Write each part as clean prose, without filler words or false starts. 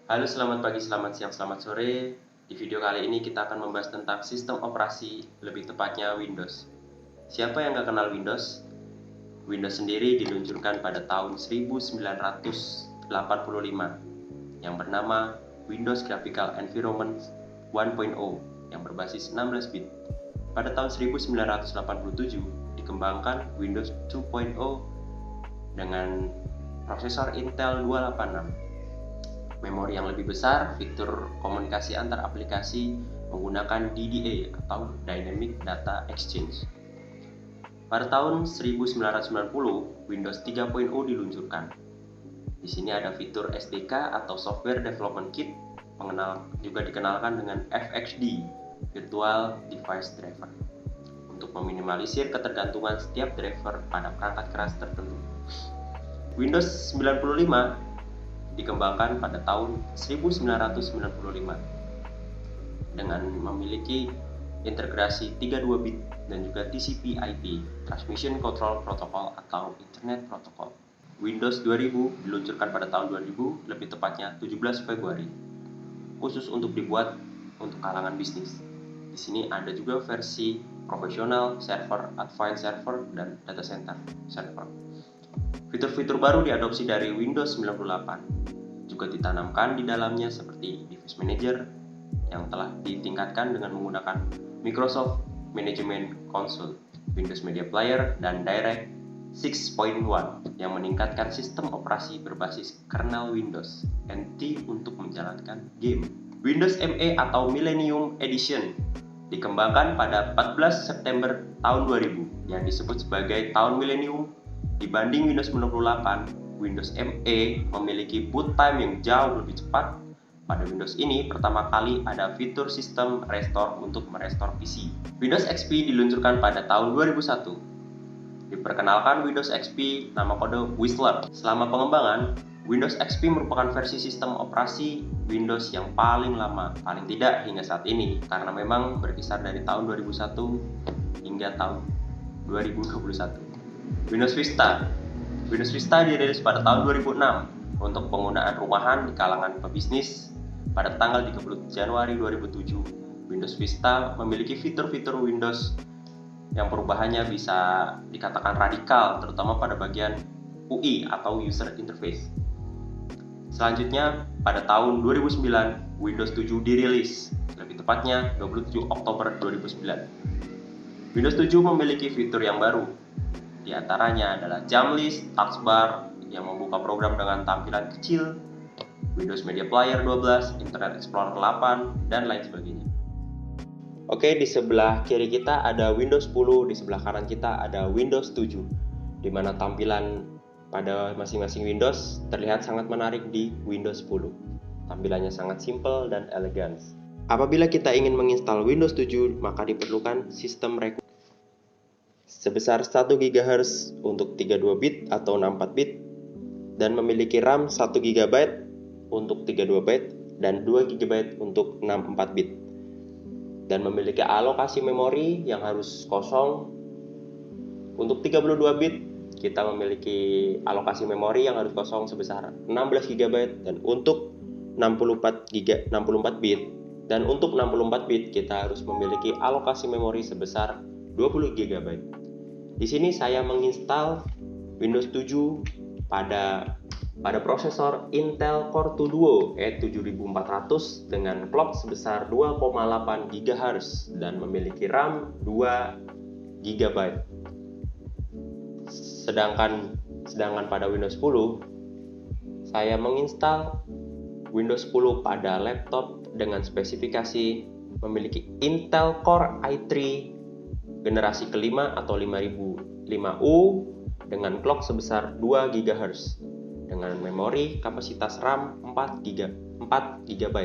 Halo, selamat pagi, selamat siang, selamat sore. Di video kali ini kita akan membahas tentang sistem operasi, lebih tepatnya Windows. Siapa yang nggak kenal Windows? Windows sendiri diluncurkan pada tahun 1985 yang bernama Windows Graphical Environment 1.0 yang berbasis 16 bit. Pada tahun 1987 dikembangkan Windows 2.0 dengan prosesor Intel 286, memori yang lebih besar, fitur komunikasi antar aplikasi menggunakan DDA atau Dynamic Data Exchange. Pada tahun 1990, Windows 3.0 diluncurkan. Di sini ada fitur SDK atau Software Development Kit, juga dikenalkan dengan FXD, Virtual Device Driver, untuk meminimalisir ketergantungan setiap driver pada perangkat keras tertentu. Windows 95 dikembangkan pada tahun 1995 dengan memiliki integrasi 32 bit dan juga TCP/IP (Transmission Control Protocol) atau Internet Protocol. Windows 2000 diluncurkan pada tahun 2000, lebih tepatnya 17 Februari, khusus untuk dibuat untuk kalangan bisnis. Di sini ada juga versi profesional, server, advanced server, dan data center server. Fitur-fitur baru diadopsi dari Windows 98, juga ditanamkan di dalamnya seperti Device Manager yang telah ditingkatkan dengan menggunakan Microsoft Management Console, Windows Media Player, dan DirectX 6.1 yang meningkatkan sistem operasi berbasis kernel Windows NT untuk menjalankan game. Windows ME atau Millennium Edition dikembangkan pada 14 September tahun 2000 yang disebut sebagai tahun milenium. Dibanding Windows 98, Windows ME memiliki boot time yang jauh lebih cepat. Pada Windows ini pertama kali ada fitur sistem restore untuk merestore PC. Windows XP diluncurkan pada tahun 2001. Diperkenalkan Windows XP nama kode Whistler. Selama pengembangan, Windows XP merupakan versi sistem operasi Windows yang paling lama, paling tidak hingga saat ini, karena memang berkisar dari tahun 2001 hingga tahun 2021. Windows Vista dirilis pada tahun 2006 untuk penggunaan rumahan di kalangan pebisnis. Pada tanggal 30 Januari 2007, Windows Vista memiliki fitur-fitur Windows yang perubahannya bisa dikatakan radikal, terutama pada bagian UI atau User Interface. Selanjutnya, pada tahun 2009, Windows 7 dirilis, lebih tepatnya 27 Oktober 2009. Windows 7 memiliki fitur yang baru. Di antaranya adalah jam list, taskbar yang membuka program dengan tampilan kecil, Windows Media Player 12, Internet Explorer 8, dan lain sebagainya. Oke, di sebelah kiri kita ada Windows 10, di sebelah kanan kita ada Windows 7, di mana tampilan pada masing-masing Windows terlihat sangat menarik di Windows 10. Tampilannya sangat simple dan elegan. Apabila kita ingin menginstal Windows 7, maka diperlukan sistem request sebesar 1 GHz untuk 32 bit atau 64 bit dan memiliki RAM 1 GB untuk 32 bit dan 2 GB untuk 64 bit dan memiliki alokasi memori yang harus kosong. Untuk 32 bit kita memiliki alokasi memori yang harus kosong sebesar 16 GB dan untuk 64 bit dan untuk 64 bit kita harus memiliki alokasi memori sebesar 20 GB. Di sini saya menginstal Windows 7 pada prosesor Intel Core 2 Duo E7400 dengan clock sebesar 2,8 GHz dan memiliki RAM 2 GB. Sedangkan pada Windows 10 saya menginstal Windows 10 pada laptop dengan spesifikasi memiliki Intel Core i3 generasi kelima atau 5005U dengan clock sebesar 2 GHz dengan memori kapasitas RAM 4 GB.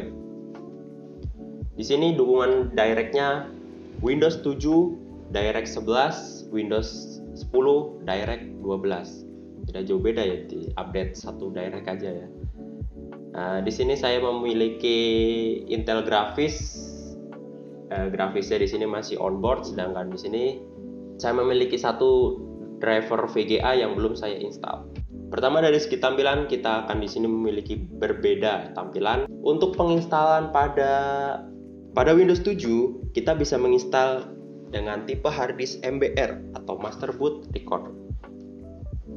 Di sini dukungan DirectX-nya Windows 7 DirectX 11, Windows 10 DirectX 12. Tidak jauh beda ya, di update satu DirectX aja ya. Di sini saya memiliki Intel grafisnya di sini masih onboard, sedangkan di sini saya memiliki satu driver VGA yang belum saya install. Pertama, dari segi tampilan kita akan di sini memiliki berbeda tampilan. Untuk penginstalan pada Windows 7, kita bisa menginstal dengan tipe harddisk MBR atau Master Boot Record.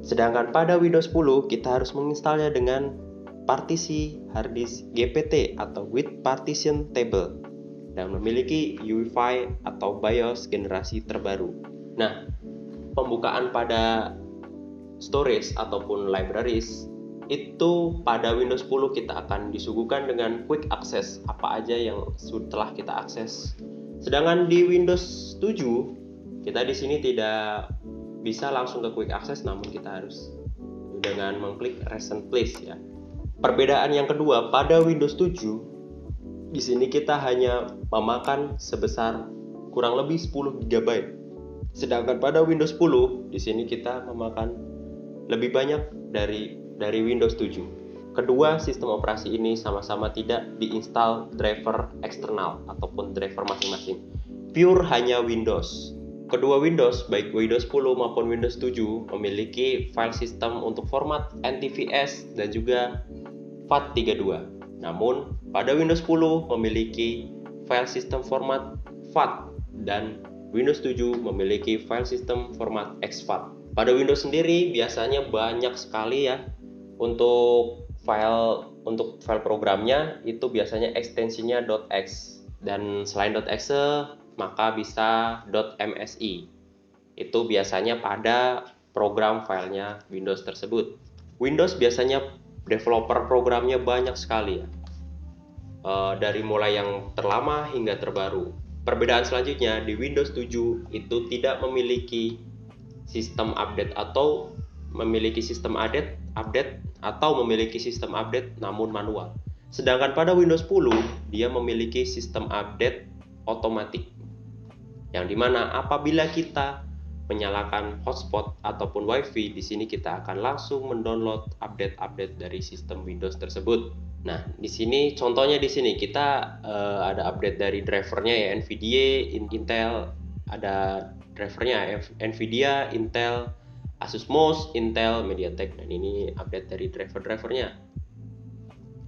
Sedangkan pada Windows 10 kita harus menginstalnya dengan partisi harddisk GPT atau with partition table dan memiliki UEFI atau BIOS generasi terbaru. Nah, pembukaan pada storage ataupun libraries itu pada Windows 10 kita akan disuguhkan dengan quick access, apa aja yang telah kita akses. Sedangkan di Windows 7 kita di sini tidak bisa langsung ke quick access, namun kita harus dengan mengklik recent place ya. Perbedaan yang kedua, pada Windows 7 di sini kita hanya memakan sebesar kurang lebih 10 GB. Sedangkan pada Windows 10 di sini kita memakan lebih banyak dari Windows 7. Kedua sistem operasi ini sama-sama tidak diinstal driver eksternal ataupun driver masing-masing. Pure hanya Windows. Kedua Windows, baik Windows 10 maupun Windows 7 memiliki file system untuk format NTFS dan juga FAT32. Namun, pada Windows 10 memiliki file system format FAT dan Windows 7 memiliki file system format exFAT. Pada Windows sendiri biasanya banyak sekali ya untuk file programnya, itu biasanya ekstensinya .x, dan selain .exe maka bisa .msi. Itu biasanya pada program filenya Windows tersebut. Windows biasanya developer programnya banyak sekali ya, dari mulai yang terlama hingga terbaru. Perbedaan selanjutnya, di Windows 7 itu tidak memiliki sistem update atau memiliki sistem update namun manual. Sedangkan pada Windows 10 dia memiliki sistem update otomatis, yang dimana apabila kita menyalakan hotspot ataupun wifi, di sini kita akan langsung mendownload update dari sistem Windows tersebut. Nah, di sini contohnya di sini kita ada update dari drivernya ya, NVIDIA, Intel, ada drivernya NVIDIA, Intel, Asus MOS, Intel, MediaTek, dan ini update dari drivernya.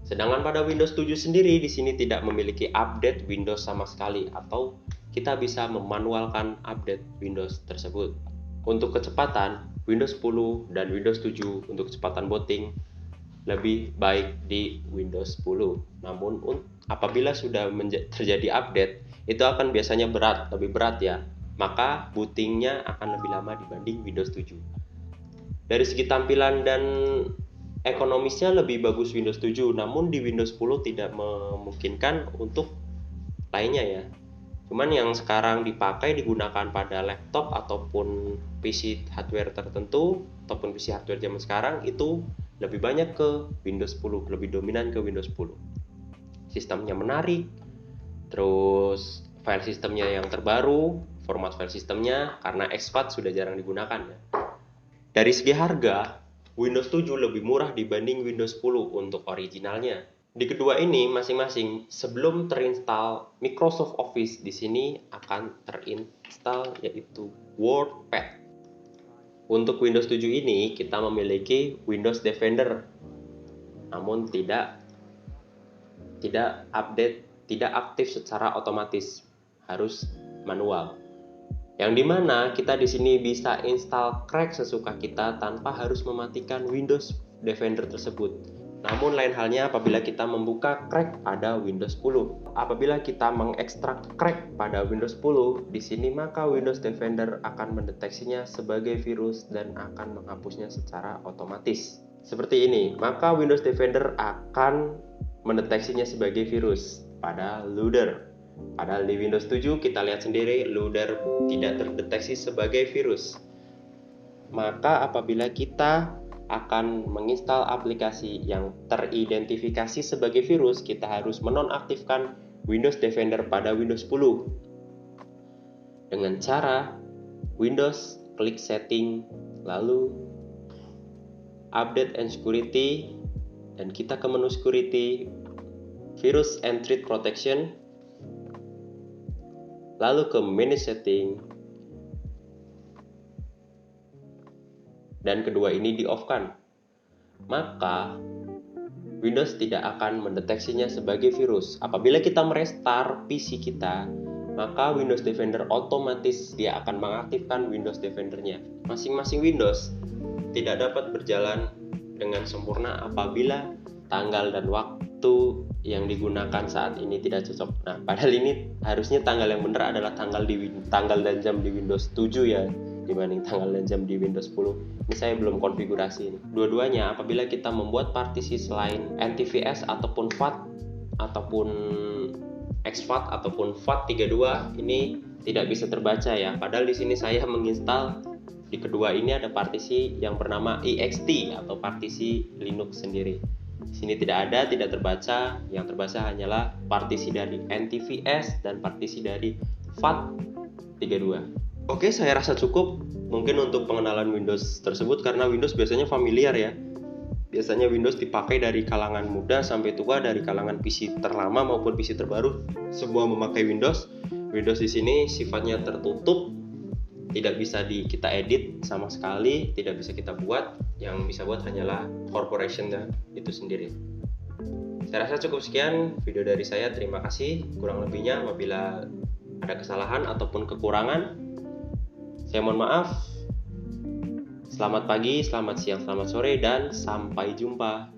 Sedangkan pada Windows 7 sendiri di sini tidak memiliki update Windows sama sekali, atau kita bisa memanualkan update Windows tersebut. Untuk kecepatan, Windows 10 dan Windows 7 untuk kecepatan booting lebih baik di Windows 10. Namun apabila sudah terjadi update, itu akan biasanya lebih berat ya. Maka bootingnya akan lebih lama dibanding Windows 7. Dari segi tampilan dan ekonomisnya lebih bagus Windows 7, namun di Windows 10 tidak memungkinkan untuk lainnya ya. Cuman yang sekarang digunakan pada laptop ataupun PC hardware tertentu ataupun PC hardware zaman sekarang itu lebih banyak ke Windows 10, lebih dominan ke Windows 10. Sistemnya menarik, terus file sistemnya yang terbaru, format file sistemnya karena exFAT sudah jarang digunakan ya. Dari segi harga, Windows 7 lebih murah dibanding Windows 10 untuk originalnya. Di kedua ini masing-masing sebelum terinstall Microsoft Office, di sini akan terinstall yaitu WordPad. Untuk Windows 7 ini kita memiliki Windows Defender, namun tidak aktif secara otomatis, harus manual. Yang dimana kita di sini bisa install crack sesuka kita tanpa harus mematikan Windows Defender tersebut. Namun lain halnya apabila kita membuka crack pada Windows 10. Apabila kita mengekstrak crack pada Windows 10, di sini maka Windows Defender akan mendeteksinya sebagai virus dan akan menghapusnya secara otomatis. Seperti ini, maka Windows Defender akan mendeteksinya sebagai virus pada loader. Padahal di Windows 7 kita lihat sendiri loader tidak terdeteksi sebagai virus. Maka apabila kita akan menginstal aplikasi yang teridentifikasi sebagai virus, kita harus menonaktifkan Windows Defender pada Windows 10 dengan cara Windows, klik setting, lalu update and security, dan kita ke menu security, virus and threat protection, lalu ke manage setting, dan kedua ini di off kan. maka Windows tidak akan mendeteksinya sebagai virus. Apabila kita merestart PC kita, maka Windows Defender otomatis dia akan mengaktifkan Windows Defender-nya. Masing-masing Windows tidak dapat berjalan dengan sempurna apabila tanggal dan waktu yang digunakan saat ini tidak cocok. Nah, padahal ini harusnya tanggal yang benar adalah tanggal dan jam di Windows 7 ya, dibanding tanggal dan jam di Windows 10. Ini saya belum konfigurasi ini. Dua-duanya apabila kita membuat partisi selain NTFS ataupun FAT ataupun exFAT ataupun FAT32 ini tidak bisa terbaca ya. Padahal di sini saya menginstal di kedua ini ada partisi yang bernama ext atau partisi Linux sendiri. Di sini tidak ada, tidak terbaca. Yang terbaca hanyalah partisi dari NTFS dan partisi dari FAT32. Oke, saya rasa cukup mungkin untuk pengenalan Windows tersebut karena Windows biasanya familiar ya. Biasanya Windows dipakai dari kalangan muda sampai tua, dari kalangan PC terlama maupun PC terbaru. Semua memakai Windows. Windows di sini sifatnya tertutup, tidak bisa kita edit sama sekali, tidak bisa kita buat. Yang bisa buat hanyalah corporation itu sendiri. Saya rasa cukup sekian video dari saya. Terima kasih. Kurang lebihnya apabila ada kesalahan ataupun kekurangan, saya mohon maaf. Selamat pagi, selamat siang, selamat sore, dan sampai jumpa.